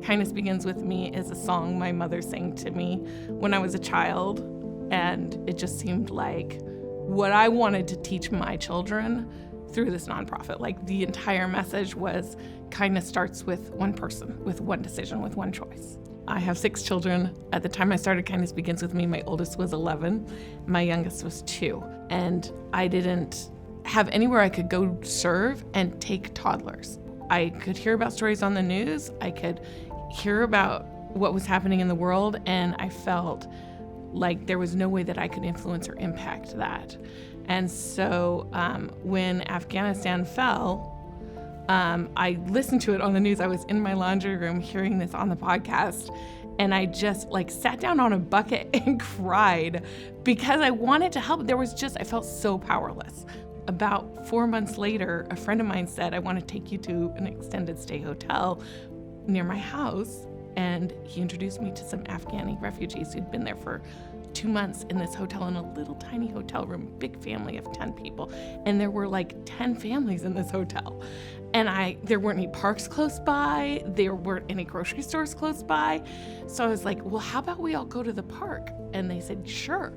Kindness Begins With Me is a song my mother sang to me when I was a child, and it just seemed like what I wanted to teach my children through this nonprofit. Like, the entire message was kindness starts with one person, with one decision, with one choice. I have 6 children. At the time I started Kindness Begins With Me, my oldest was 11, my youngest was 2, and I didn't have anywhere I could go serve and take toddlers. I could hear about stories on the news, I could hear about what was happening in the world, and I felt like there was no way that I could influence or impact that. And so when Afghanistan fell, I listened to it on the news. I was in my laundry room hearing this on the podcast, and I just sat down on a bucket and cried because I wanted to help. I felt so powerless. About 4 months later, a friend of mine said, I want to take you to an extended stay hotel near my house. And he introduced me to some Afghani refugees who'd been there for 2 months in this hotel, in a little tiny hotel room, big family of 10 people. And there were 10 families in this hotel. And there weren't any parks close by. There weren't any grocery stores close by. So I was like, well, how about we all go to the park? And they said, sure.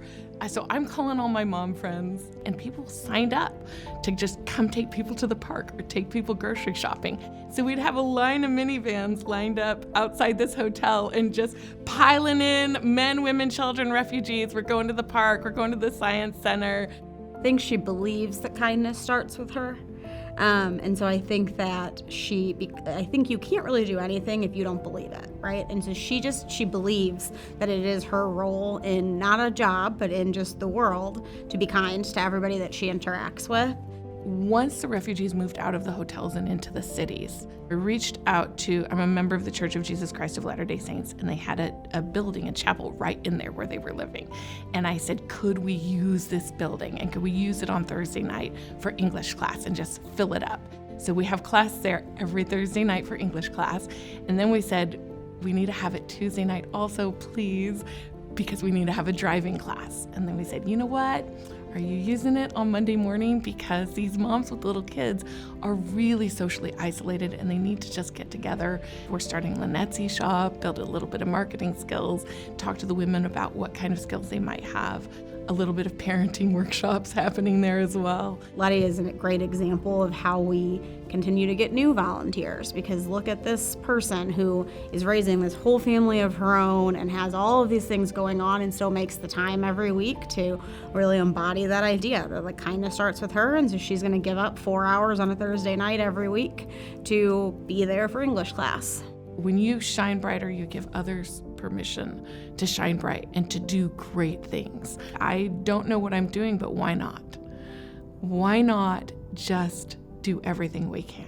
So I'm calling all my mom friends, and people signed up to just come take people to the park or take people grocery shopping. So we'd have a line of minivans lined up outside this hotel and just piling in men, women, children, refugees. We're going to the park. We're going to the science center. I think she believes that kindness starts with her. And so I think that I think you can't really do anything if you don't believe it, right? And so she believes that it is her role in not a job, but in just the world, to be kind to everybody that she interacts with. Once the refugees moved out of the hotels and into the cities, I reached out to, I'm a member of the Church of Jesus Christ of Latter-day Saints, and they had a building, a chapel right in there where they were living. And I said, could we use this building, and could we use it on Thursday night for English class and just fill it up? So we have class there every Thursday night for English class. And then we said, we need to have it Tuesday night also, please, because we need to have a driving class. And then we said, you know what? Are you using it on Monday morning? Because these moms with little kids are really socially isolated and they need to just get together. We're starting Lynette's shop, build a little bit of marketing skills, talk to the women about what kind of skills they might have. A little bit of parenting workshops happening there as well. Letty is a great example of how we continue to get new volunteers, because look at this person who is raising this whole family of her own and has all of these things going on and still makes the time every week to really embody that idea that kindness starts with her. And so she's going to give up 4 hours on a Thursday night every week to be there for English class. When you shine brighter, you give others permission to shine bright and to do great things. I don't know what I'm doing, but why not? Why not just do everything we can?